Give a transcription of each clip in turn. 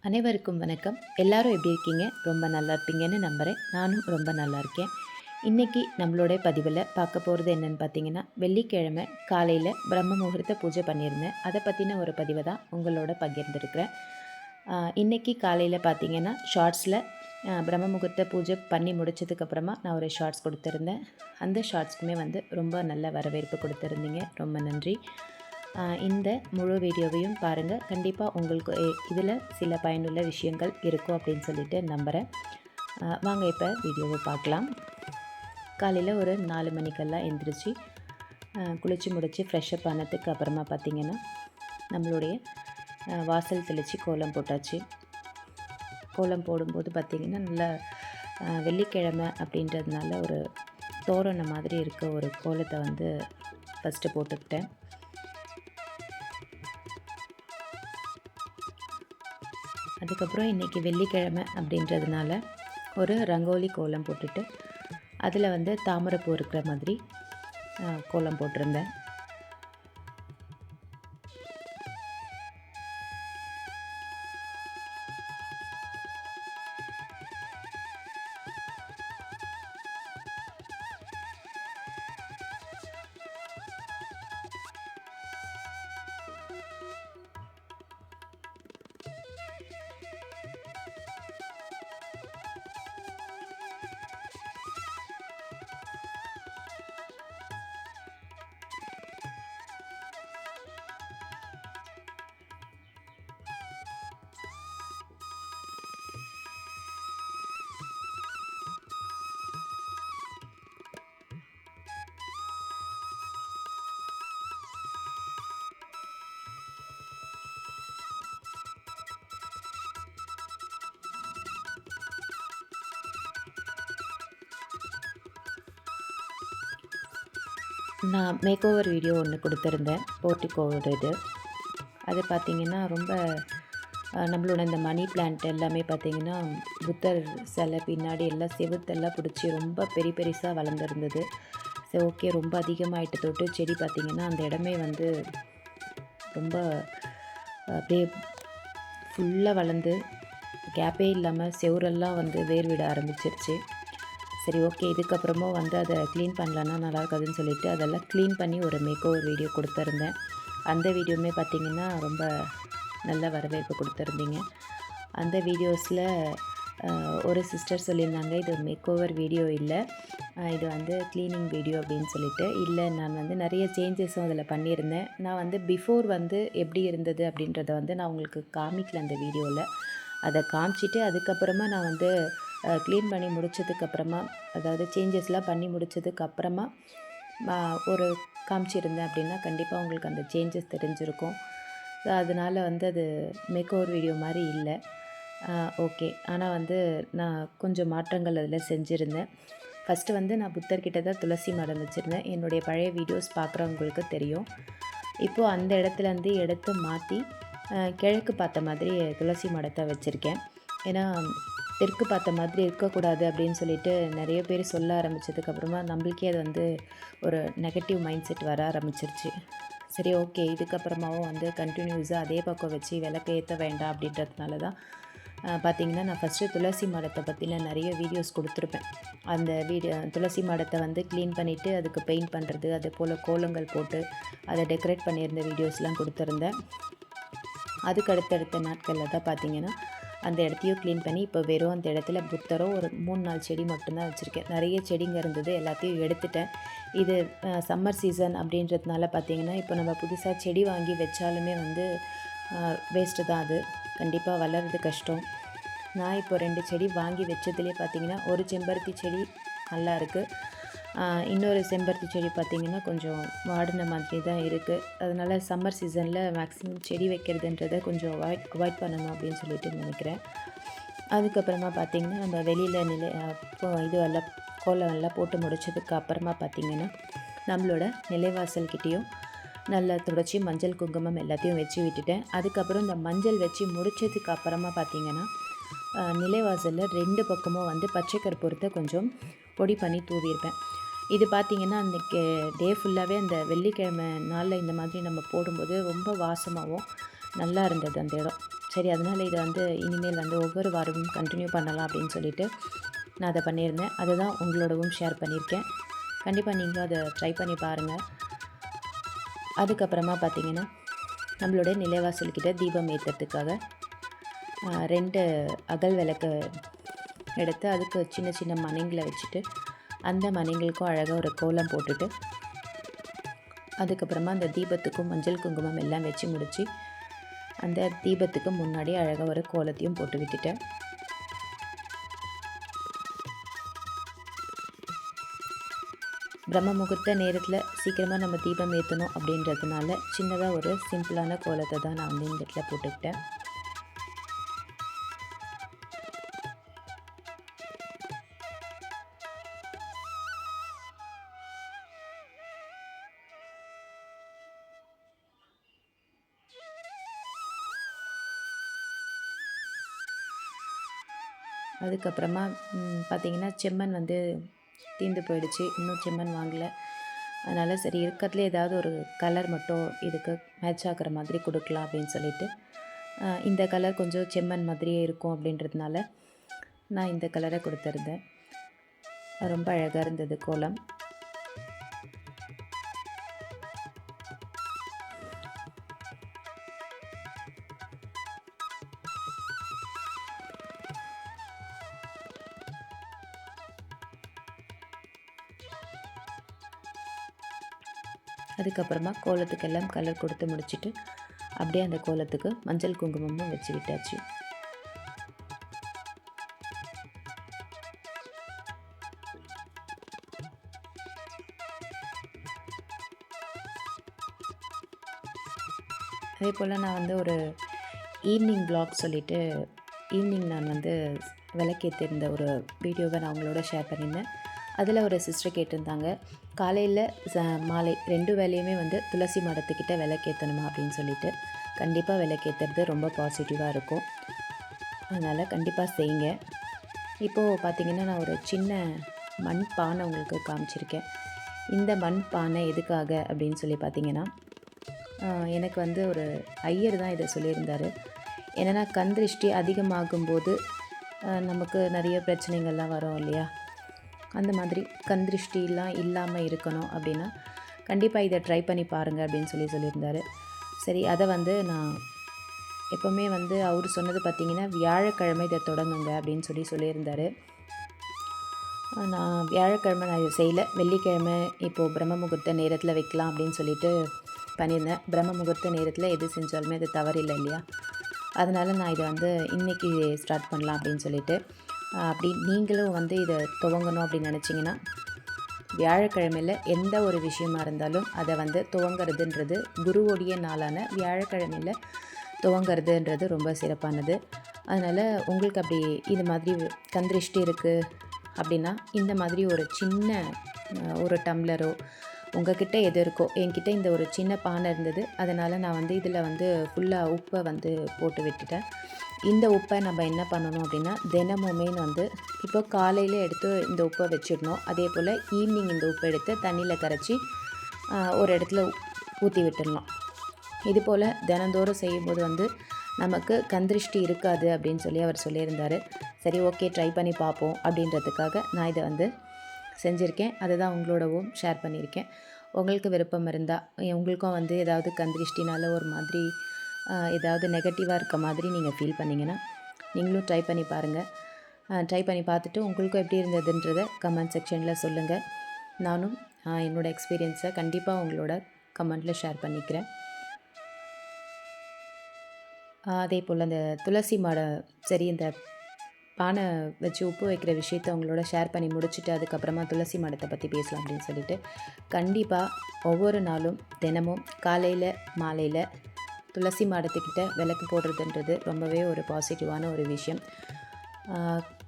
அனைவருக்கும் வணக்கம். எல்லாரும் எப்படி இருக்கீங்க? ரொம்ப நல்லா இருப்பீங்கன்னு நம்புறேன். நானும் ரொம்ப நல்லா இருக்கேன். இன்னைக்கு நம்மளோட பதிவுல பார்க்க போறது என்னன்னு பார்த்தீங்கன்னா, வெள்ளிக்கிழமை காலையில பிரம்ம முகூர்த்த பூஜை பண்ணியிருந்தேன். அத பத்தின ஒரு பதிவ தான் உங்களோட பகிர்ந்திருக்கிறேன். இன்னைக்கு காலையில பார்த்தீங்கன்னா, ஷார்ட்ஸ்ல பிரம்ம முகூர்த்த பூஜை பண்ணி முடிச்சதுக்கப்புறமா நான் ஒரு ஷார்ட்ஸ் கொடுத்துருந்தேன். அந்த ஷார்ட்ஸ்க்குமே வந்து ரொம்ப நல்ல வரவேற்பு கொடுத்துருந்தீங்க. ரொம்ப நன்றி. இந்த முழு வீடியோவையும் பாருங்கள். கண்டிப்பாக உங்களுக்கு இதில் சில பயனுள்ள விஷயங்கள் இருக்கும் அப்படின்னு சொல்லிட்டு நம்புகிறேன். வாங்க இப்போ வீடியோவை பார்க்கலாம். காலையில் ஒரு 4 மணிக்கெல்லாம் எந்திரிச்சு குளித்து முடித்து ஃப்ரெஷ்அப் ஆனதுக்கு அப்புறமா பார்த்திங்கன்னா நம்மளுடைய வாசல் தெளித்து கோலம் போட்டாச்சு. கோலம் போடும்போது பார்த்திங்கன்னா நல்லா வெள்ளிக்கிழமை அப்படின்றதுனால ஒரு தோரணம் மாதிரி இருக்க ஒரு கோலத்தை வந்து ஃபஸ்ட்டு போட்டுக்கிட்டேன். அதுக்கப்புறம் இன்றைக்கி வெள்ளிக்கிழமை அப்படின்றதுனால ஒரு ரங்கோலி கோலம் போட்டுட்டு அதில் வந்து தாமரைப்பூ இருக்கிற மாதிரி கோலம் போட்டிருந்தேன். நான் மேக் ஓவர் வீடியோ ஒன்று கொடுத்துருந்தேன், போர்ட்டிகோவோட இது. அது பார்த்திங்கன்னா ரொம்ப நம்மளோட இந்த மணி பிளான்ட் எல்லாமே பார்த்திங்கன்னா புத்தர் சிலை பின்னாடி எல்லாம் செவுத்தெல்லாம் பிடிச்சி ரொம்ப பெருசாக வளர்ந்துருந்தது. சரி, ஓகே, ரொம்ப அதிகமாகிட்டு தொட்டு செடி பார்த்திங்கன்னா அந்த இடமே வந்து ரொம்ப அப்படியே ஃபுல்லாக வளர்ந்து கேப்பே இல்லாமல் செவுரெல்லாம் வந்து வேர் விட ஆரம்பிச்சிருச்சு. சரி, ஓகே, இதுக்கப்புறமும் வந்து அதை க்ளீன் பண்ணலன்னா நல்லா இருக்காதுன்னு சொல்லிவிட்டு அதெல்லாம் க்ளீன் பண்ணி ஒரு மேக் ஓவர் வீடியோ கொடுத்துருந்தேன். அந்த வீடியோவுமே பார்த்திங்கன்னா ரொம்ப நல்ல வரவேற்பு கொடுத்துருந்தீங்க. அந்த வீடியோஸில் ஒரு சிஸ்டர் சொல்லியிருந்தாங்க, இது மேக் ஓவர் வீடியோ இல்லை, இது வந்து க்ளீனிங் வீடியோ அப்படின்னு சொல்லிட்டு. இல்லை, நான் வந்து நிறைய சேஞ்சஸும் அதில் பண்ணியிருந்தேன். நான் வந்து பிஃபோர் வந்து எப்படி இருந்தது அப்படின்றத வந்து நான் உங்களுக்கு காமிக்கல அந்த வீடியோவில். அதை காமிச்சிட்டு அதுக்கப்புறமா நான் வந்து க்ளீன் பண்ணி முடித்ததுக்கப்புறமா, அதாவது சேஞ்சஸ்லாம் பண்ணி முடித்ததுக்கப்புறமா ஒரு காமிச்சிருந்தேன் அப்படின்னா கண்டிப்பாக உங்களுக்கு அந்த சேஞ்சஸ் தெரிஞ்சிருக்கும். அதனால் வந்து அது மேக் ஓவர் வீடியோ மாதிரி இல்லை. ஓகே, ஆனால் வந்து நான் கொஞ்சம் மாற்றங்கள் அதில் செஞ்சுருந்தேன். ஃபஸ்ட்டு வந்து நான் புத்தர்கிட்ட தான் துளசி மடம் வச்சுருந்தேன். என்னுடைய பழைய வீடியோஸ் பார்க்குறவங்களுக்கு தெரியும். இப்போது அந்த இடத்துலேருந்து எடுத்து மாற்றி கிழக்கு பார்த்த மாதிரி துளசி மடத்தை வச்சுருக்கேன். ஏன்னா தெற்கு பார்த்த மாதிரி இருக்கக்கூடாது அப்படின்னு சொல்லிட்டு நிறைய பேர் சொல்ல ஆரம்பித்ததுக்கப்புறமா நம்மளுக்கே அது வந்து ஒரு நெகட்டிவ் மைண்ட் செட் வர ஆரம்பிச்சிருச்சு. சரி, ஓகே, இதுக்கப்புறமாவும் வந்து கண்டினியூஸாக அதே பக்கம் வச்சு விளக்கு ஏற்ற வேண்டாம் அப்படின்றதுனால தான் பார்த்திங்கன்னா நான் ஃபஸ்ட்டு துளசி மடத்தை பற்றின நிறைய வீடியோஸ் கொடுத்துருப்பேன். அந்த துளசி மடத்தை வந்து க்ளீன் பண்ணிவிட்டு அதுக்கு பெயிண்ட் பண்ணுறது, அது போல் கோலங்கள் போட்டு அதை டெக்கரேட் பண்ணியிருந்த வீடியோஸ்லாம் கொடுத்துருந்தேன். அதுக்கு அடுத்தடுத்த நாட்களில் தான் பார்த்திங்கன்னா அந்த இடத்தையும் க்ளீன் பண்ணி இப்போ வெறும் அந்த இடத்துல புத்தரோ ஒரு 3-4 செடி மட்டும்தான் வச்சுருக்கேன். நிறைய செடிங்க இருந்தது, எல்லாத்தையும் எடுத்துட்டேன். இது சம்மர் சீசன் அப்படின்றதுனால பார்த்திங்கன்னா இப்போ நம்ம புதுசாக செடி வாங்கி வச்சாலுமே வந்து வேஸ்ட்டு தான், அது கண்டிப்பாக வளர்கிறது கஷ்டம். நான் இப்போ 2 செடி வாங்கி வச்சதுலேயே பார்த்திங்கன்னா ஒரு செம்பருத்தி செடி நல்லா இருக்குது, இன்னொரு செம்பருத்தி செடி பார்த்திங்கன்னா கொஞ்சம் வாடின மாதிரி தான் இருக்குது. அதனால் சம்மர் சீசனில் மேக்ஸிமம் செடி வைக்கிறதுன்றதை கொஞ்சம் அவாய்ட் பண்ணணும் அப்படின்னு சொல்லிட்டு நினைக்கிறேன். அதுக்கப்புறமா பார்த்திங்கன்னா நம்ம வெளியில் இதுவெல்லாம் கோலம் எல்லாம் போட்டு முடித்ததுக்கு அப்புறமா பார்த்திங்கன்னா நம்மளோட நிலைவாசல்கிட்டேயும் நல்லா தொடச்சி மஞ்சள் குங்குமம் எல்லாத்தையும் வச்சு விட்டுட்டேன். அதுக்கப்புறம் இந்த மஞ்சள் வச்சு முடித்ததுக்கு அப்புறமா பார்த்திங்கன்னா நிலைவாசலில் 2 பக்கமும் வந்து பச்சை கற்பூரத்தை கொஞ்சம் பொடி பண்ணி தூவியிருப்பேன். இது பார்த்திங்கன்னா அன்றைக்கி டே ஃபுல்லாகவே அந்த வெள்ளிக்கிழமை நாளில் இந்த மாதிரி நம்ம போடும்போது ரொம்ப வாசமாகவும் நல்லா இருந்தது அந்த இடம். சரி அதனால் இதை வந்து இனிமேல் வந்து ஒவ்வொரு வாரமும் கண்டினியூ பண்ணலாம் அப்படின்னு சொல்லிட்டு நான் அதை பண்ணியிருந்தேன். அதை தான் உங்களோடவும் ஷேர் பண்ணியிருக்கேன். கண்டிப்பாக நீங்களும் அதை ட்ரை பண்ணி பாருங்கள். அதுக்கப்புறமா பார்த்திங்கன்னா நம்மளுடைய நிலைவாசல்கிட்ட தீபம் ஏற்றுறதுக்காக 2 அகல் விளக்கு எடுத்து அதுக்கு சின்ன சின்ன மனைங்களை வச்சுட்டு அந்த மனைங்களுக்கும் அழகாக ஒரு கோலம் போட்டுட்டு அதுக்கப்புறமா அந்த தீபத்துக்கும் மஞ்சள் குங்குமம் எல்லாம் வச்சு முடித்து அந்த தீபத்துக்கு முன்னாடி அழகாக ஒரு கோலத்தையும் போட்டு விட்டுட்டேன். பிரம்ம முகூர்த்த நேரத்தில் சீக்கிரமாக நம்ம தீபம் ஏற்றணும் அப்படின்றதுனால சின்னதாக ஒரு சிம்பிளான கோலத்தை தான் நான் வந்து இந்த இடத்துல போட்டுக்கிட்டேன். அதுக்கப்புறமா பார்த்திங்கன்னா செம்மண் வந்து தீர்ந்து போயிடுச்சு. இன்னும் செம்மண் வாங்கலை. அதனால் சரி இருக்கிறதுலே ஏதாவது ஒரு கலர் மட்டும் இதுக்கு மேட்ச் ஆகிற மாதிரி கொடுக்கலாம் அப்படின்னு சொல்லிட்டு இந்த கலர் கொஞ்சம் செம்மண் மாதிரியே இருக்கும் அப்படின்றதுனால நான் இந்த கலரை கொடுத்துருந்தேன். ரொம்ப அழகாக இருந்தது கோலம். அதுக்கப்புறமா கோலத்துக்கெல்லாம் கலர் கொடுத்து முடிச்சுட்டு அப்படியே அந்த கோலத்துக்கு மஞ்சள் குங்குமமும் வச்சு விட்டாச்சு. அதே போல் நான் வந்து ஒரு ஈவினிங் வ்ளாக் சொல்லிவிட்டு ஈவினிங் நான் வந்து விளக்கேற்றிருந்த ஒரு வீடியோவை நான் அவங்களோட ஷேர் பண்ணியிருந்தேன். அதில் ஒரு சிஸ்டர் கேட்டிருந்தாங்க, காலையில் மாலை 2 வேளையுமே வந்து துளசி மடத்துக்கிட்ட விளக்கேற்றணுமா அப்படின்னு சொல்லிட்டு. கண்டிப்பாக விளக்கேற்றுறது ரொம்ப பாசிட்டிவாக இருக்கும். அதனால் கண்டிப்பாக செய்யுங்க. இப்போது பார்த்திங்கன்னா நான் ஒரு சின்ன மண் பானை உங்களுக்கு காமிச்சிருக்கேன். இந்த மண் பானை எதுக்காக அப்படின்னு சொல்லி பார்த்திங்கன்னா எனக்கு வந்து ஒரு ஐயர் தான் இதை சொல்லியிருந்தார். என்னென்னா கண் திருஷ்டி அதிகமாகும்போது நமக்கு நிறைய பிரச்சனைகள்லாம் வரும் இல்லையா? அந்த மாதிரி கண் திருஷ்டிலாம் இல்லாமல் இருக்கணும் அப்படின்னா கண்டிப்பாக இதை ட்ரை பண்ணி பாருங்கள் அப்படின்னு சொல்லியிருந்தார். சரி அதை வந்து நான் எப்போவுமே வந்து அவர் சொன்னது பார்த்திங்கன்னா வியாழக்கிழமை இதை தொடங்குங்க அப்படின்னு சொல்லியிருந்தார். நான் வியாழக்கிழமை நான் இதை செய்யலை. வெள்ளிக்கிழமை இப்போது பிரம்ம முகூர்த்த நேரத்தில் வைக்கலாம் அப்படின்னு சொல்லிட்டு பண்ணியிருந்தேன். பிரம்ம முகூர்த்த நேரத்தில் எது செஞ்சாலுமே அது தவறில்லை இல்லையா? அதனால் நான் இதை வந்து இன்றைக்கி ஸ்டார்ட் பண்ணலாம் அப்படின்னு சொல்லிட்டு அப்படி நீங்களும் வந்து இதை துவங்கணும் அப்படின்னு நினச்சிங்கன்னா வியாழக்கிழமையில் எந்த ஒரு விஷயமா இருந்தாலும் அதை வந்து துவங்கிறதுன்றது குருவோடைய நாளான வியாழக்கிழமையில் துவங்கிறதுன்றது ரொம்ப சிறப்பானது. அதனால் உங்களுக்கு அப்படி இது மாதிரி கந்திருஷ்டி இருக்குது அப்படின்னா இந்த மாதிரி ஒரு சின்ன ஒரு டம்ளரோ உங்கள்கிட்ட எது இருக்கோ, என்கிட்ட இந்த ஒரு சின்ன பானை இருந்தது. அதனால் நான் வந்து இதில் வந்து ஃபுல்லாக உப்பை வந்து போட்டு விட்டுட்டேன். இந்த உப்பை நம்ம என்ன பண்ணணும் அப்படின்னா தினமுமே வந்து இப்போ காலையில் எடுத்து இந்த உப்பை வச்சிடணும். அதே போல் ஈவினிங் இந்த உப்பை எடுத்து தண்ணியில் கரைச்சி ஒரு இடத்துல ஊற்றி விட்டுடலாம். இது போல் தினந்தோறும் செய்யும்போது வந்து நமக்கு கந்திருஷ்டி இருக்காது அப்படின்னு சொல்லி அவர் சொல்லியிருந்தார். சரி ஓகே ட்ரை பண்ணி பார்ப்போம் அப்படின்றதுக்காக நான் இதை வந்து செஞ்சுருக்கேன். அதை தான் உங்களோடவும் ஷேர் பண்ணியிருக்கேன். உங்களுக்கு விருப்பம் இருந்தால் உங்களுக்கும் வந்து ஏதாவது கந்திருஷ்டினால் ஒரு மாதிரி ஏதாவது நெகட்டிவாக இருக்க மாதிரி நீங்கள் ஃபீல் பண்ணிங்கன்னா நீங்களும் ட்ரை பண்ணி பாருங்கள். ட்ரை பண்ணி பார்த்துட்டு உங்களுக்கும் எப்படி இருந்ததுன்றதை கமெண்ட் செக்ஷனில் சொல்லுங்கள். நானும் என்னோடய எக்ஸ்பீரியன்ஸை கண்டிப்பாக உங்களோட கமெண்ட்டில் ஷேர் பண்ணிக்கிறேன். அதே போல் அந்த துளசி மாடம் சரி இந்த பானை வச்சு உப்பு வைக்கிற விஷயத்த அவங்களோட ஷேர் பண்ணி முடிச்சுட்டு அதுக்கப்புறமா துளசி மாடத்தை பற்றி பேசலாம் அப்படின்னு சொல்லிட்டு கண்டிப்பாக ஒவ்வொரு நாளும் தினமும் காலையில் மாலையில் துளசி மாடத்துக்கிட்ட விளக்கு போடுறதுன்றது ரொம்பவே ஒரு பாசிட்டிவான ஒரு விஷயம்.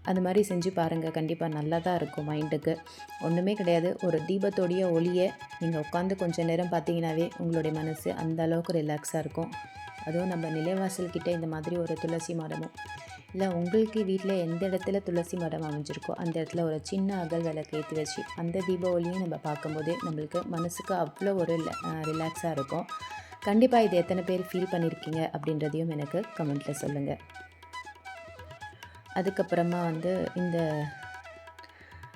அது மாதிரி செஞ்சு பாருங்கள். கண்டிப்பாக நல்லா தான் இருக்கும். மைண்டுக்கு ஒன்றுமே கிடையாது. ஒரு தீபத்தோடைய ஒளியை நீங்கள் உட்காந்து கொஞ்சம் நேரம் பார்த்தீங்கன்னாவே உங்களுடைய மனசு அந்த அளவுக்கு ரிலாக்ஸாக இருக்கும். அதுவும் நம்ம நிலைவாசல்கிட்ட இந்த மாதிரி ஒரு துளசி மரமும் இல்லை உங்களுக்கு வீட்டில் எந்த இடத்துல துளசி மரம் அமைஞ்சிருக்கோ அந்த இடத்துல ஒரு சின்ன அகல் விளக்கு ஏற்றி வச்சு அந்த தீபாவளியும் நம்ம பார்க்கும்போதே நம்மளுக்கு மனசுக்கு அவ்வளோ ஒரு ரிலாக்ஸாக இருக்கும். கண்டிப்பாக இது எத்தனை பேர் ஃபீல் பண்ணியிருக்கீங்க அப்படின்றதையும் எனக்கு கமெண்ட்டில் சொல்லுங்கள். அதுக்கப்புறமா வந்து இந்த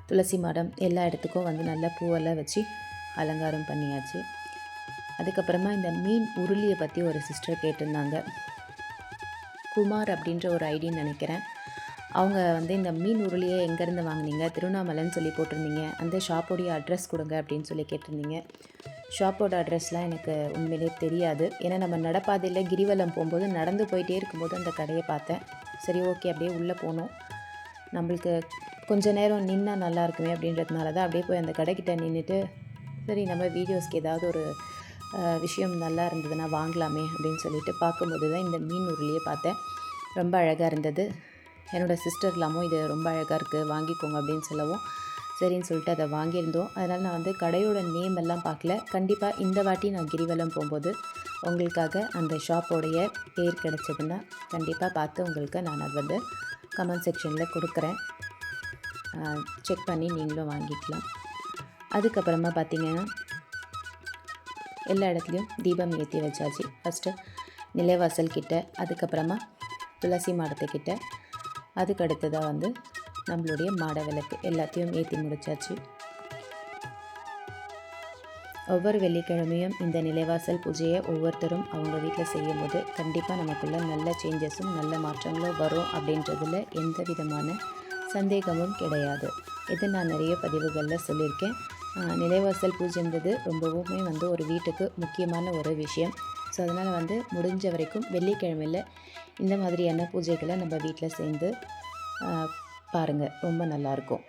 துளசி மாடம் எல்லா இடத்துக்கும் வந்து நல்லா பூவெல்லாம் வச்சு அலங்காரம் பண்ணியாச்சு. அதுக்கப்புறமா இந்த மீன் உருளியை பற்றி ஒரு சிஸ்டர் கேட்டிருந்தாங்க. குமார் அப்படின்ற ஒரு ஐடின்னு நினைக்கிறேன். அவங்க வந்து இந்த மீன் உருளியை எங்கேருந்து வாங்கினீங்க, திருவண்ணாமலைன்னு சொல்லி போட்டிருந்தீங்க, அந்த ஷாப்போடைய அட்ரஸ் கொடுங்க அப்படின்னு சொல்லி கேட்டிருந்தீங்க. ஷாப்போட அட்ரஸ்லாம் எனக்கு உண்மையிலே தெரியாது. ஏன்னா நம்ம நடப்பாதையில் கிரிவலம் போகும்போது நடந்து போயிட்டே இருக்கும்போது அந்த கடையை பார்த்தேன். சரி, ஓகே, அப்படியே உள்ளே போனோம். நம்மளுக்கு கொஞ்ச நேரம் நின்னால் நல்லா இருக்குமே அப்படின்றதுனால தான் அப்படியே போய் அந்த கடைக்கிட்ட நின்றுட்டு, சரி நம்ம வீடியோஸ்க்கு ஏதாவது ஒரு விஷயம் நல்லா இருந்ததுன்னா வாங்கலாமே அப்படின்னு சொல்லிட்டு பார்க்கும்போது தான் இந்த மீன் உருளியை பார்த்தேன். ரொம்ப அழகாக இருந்தது. என்னோடய சிஸ்டர் இல்லாமல் இது ரொம்ப அழகாக இருக்குது, வாங்கிக்கோங்க அப்படின்னு சொல்லவும் சரின்னு சொல்லிட்டு அதை வாங்கியிருந்தோம். அதனால் நான் வந்து கடையோட நேம் எல்லாம் பார்க்கல. கண்டிப்பாக இந்த வாட்டி நான் கிரிவலம் போகும்போது உங்களுக்காக அந்த ஷாப்போடைய பேர் கிடச்சதுன்னா கண்டிப்பாக பார்த்து உங்களுக்கு நான் அது வந்து கமெண்ட் செக்ஷனில் கொடுக்குறேன். செக் பண்ணி நீங்களும் வாங்கிக்கலாம். அதுக்கப்புறமா பார்த்திங்கன்னா எல்லா இடத்துலையும் தீபம் ஏற்றி வச்சாச்சு. ஃபஸ்ட்டு நிலைவாசல் கிட்ட, அதுக்கப்புறமா துளசி மாடத்துக்கிட்ட, அதுக்கு அடுத்ததாக வந்து நம்மளுடைய மாட விளக்கு எல்லாத்தையும் ஏற்றி முடித்தாச்சு. ஒவ்வொரு வெள்ளிக்கிழமையும் இந்த நிலைவாசல் பூஜையை ஒவ்வொருத்தரும் அவங்க வீட்டில் செய்யும்போது கண்டிப்பாக நமக்குள்ள நல்ல சேஞ்சஸும் நல்ல மாற்றங்களும் வரும் அப்படின்றதில் எந்த விதமான சந்தேகமும் கிடையாது. இது நான் நிறைய பதிவுகளில் சொல்லியிருக்கேன். நிலைவாசல் பூஜைன்றது ரொம்பவுமே வந்து ஒரு வீட்டுக்கு முக்கியமான ஒரு விஷயம். ஸோ அதனால் வந்து முடிஞ்ச வரைக்கும் வெள்ளிக்கிழமையில் இந்த மாதிரியான பூஜைகளை நம்ம வீட்டில் சேர்ந்து பாருங்கள், ரொம்ப நல்லாயிருக்கும்.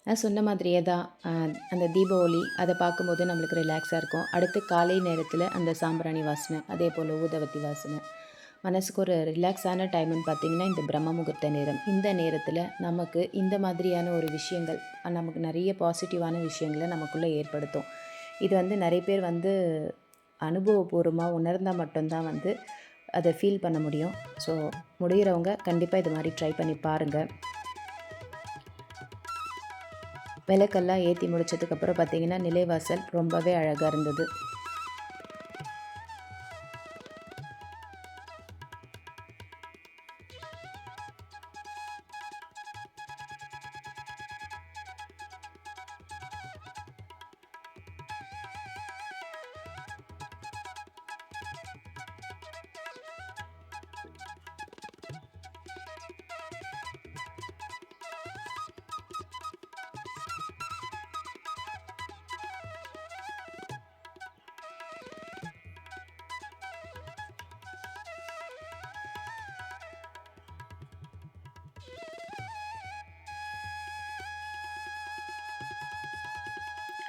நான் சொன்ன மாதிரியே தான் அந்த தீப ஒளி அதை பார்க்கும்போது நம்மளுக்கு ரிலாக்ஸாக இருக்கும். அடுத்து காலை நேரத்தில் அந்த சாம்பிராணி வாசனை, அதே போல் ஊதவத்தி வாசனை, மனசுக்கு ஒரு ரிலாக்ஸான டைம்னு பார்த்திங்கன்னா இந்த பிரம்ம முகூர்த்த நேரம். இந்த நேரத்தில் நமக்கு இந்த மாதிரியான ஒரு விஷயங்கள் நமக்கு நிறைய பாசிட்டிவான விஷயங்களை நமக்குள்ளே ஏற்படுத்தும். இது வந்து நிறைய பேர் வந்து அனுபவபூர்வமாக உணர்ந்தால் மட்டும்தான் வந்து அதை ஃபீல் பண்ண முடியும். ஸோ முடிகிறவங்க கண்டிப்பாக இது மாதிரி ட்ரை பண்ணி பாருங்கள். விளக்கெல்லாம் ஏற்றி முடித்ததுக்கப்புறம் பார்த்திங்கன்னா நிலைவாசல் ரொம்பவே அழகாக இருந்தது.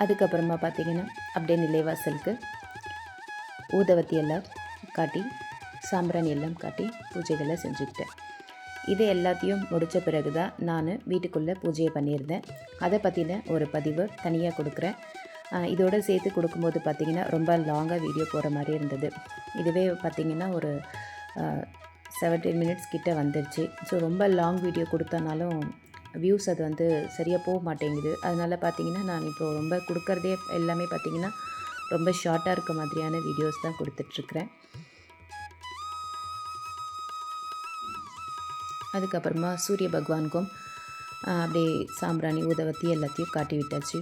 அதுக்கப்புறமா பார்த்திங்கன்னா அப்படியே நிலைவாசலுக்கு ஊதவத்தி எல்லாம் காட்டி சாம்பிராணி எல்லாம் காட்டி பூஜைகளை செஞ்சுக்கிட்டேன். இது எல்லாத்தையும் முடித்த பிறகு தான் நான் வீட்டுக்குள்ளே பூஜையை பண்ணியிருந்தேன். அதை பற்றின ஒரு பதிவு தனியாக கொடுக்குறேன். இதோடு சேர்த்து கொடுக்கும்போது பார்த்திங்கன்னா ரொம்ப லாங்காக வீடியோ போகிற மாதிரி இருந்தது. இதுவே பார்த்திங்கன்னா ஒரு 17 மினிட்ஸ் கிட்டே வந்துடுச்சு. ஸோ ரொம்ப லாங் வீடியோ கொடுத்தனாலும் வியூஸ் அது வந்து சரியாக போக மாட்டேங்குது. அதனால் பார்த்திங்கன்னா நான் இப்போது ரொம்ப கொடுக்குறதே எல்லாமே பார்த்திங்கன்னா ரொம்ப ஷார்ட்டாக இருக்க மாதிரியான வீடியோஸ் தான் கொடுத்துட்ருக்குறேன். அதுக்கப்புறமா சூரிய பகவானுக்கும் அப்படியே சாம்பிராணி ஊதவத்தி எல்லாத்தையும் காட்டி விட்டாச்சு.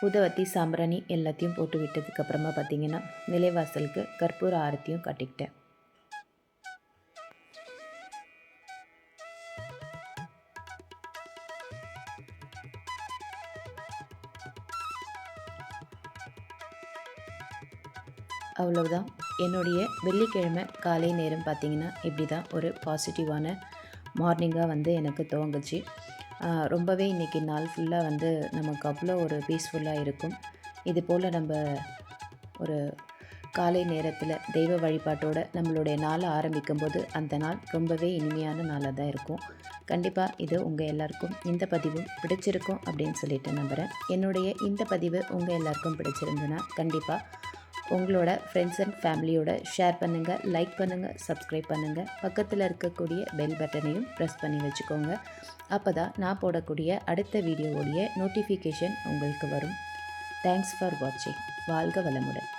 ஊதுவத்தி சாம்பிராணி எல்லாத்தையும் போட்டு விட்டதுக்கப்புறமா பார்த்திங்கன்னா நிலைவாசலுக்கு கற்பூர ஆரத்தியும் காட்டிக்கிட்டேன். அவ்வளவுதான். என்னுடைய வெள்ளிக்கிழமை காலை நேரம் பார்த்திங்கன்னா இப்படி தான் ஒரு பாசிட்டிவான மார்னிங்காக வந்து எனக்கு துவங்குச்சு. ரொம்பவே இன்றைக்கி நாள் ஃபுல்லாக வந்து நமக்கு அவ்வளோ ஒரு பீஸ்ஃபுல்லாக இருக்கும். இது போல் நம்ம ஒரு காலை நேரத்தில் தெய்வ வழிபாட்டோடு நம்மளுடைய நாளை ஆரம்பிக்கும்போது அந்த நாள் ரொம்பவே இனிமையான நாளாக தான் இருக்கும். கண்டிப்பாக இது உங்கள் எல்லாருக்கும் இந்த பதிவும் பிடிச்சிருக்கும் அப்படின்னு சொல்லிட்டு நம்புகிறேன். என்னுடைய இந்த பதிவு உங்கள் எல்லாருக்கும் பிடிச்சிருந்துன்னா கண்டிப்பாக உங்களோட ஃப்ரெண்ட்ஸ் அண்ட் ஃபேமிலியோட ஷேர் பண்ணுங்கள், லைக் பண்ணுங்கள், சப்ஸ்கிரைப் பண்ணுங்கள். பக்கத்தில் இருக்கக்கூடிய பெல் பட்டனையும் ப்ரெஸ் பண்ணி வச்சுக்கோங்க. அப்போ தான் நான் போடக்கூடிய அடுத்த வீடியோவோடைய நோட்டிஃபிகேஷன் உங்களுக்கு வரும். தேங்க்ஸ் ஃபார் வாட்சிங். வாழ்க வளமுடன்.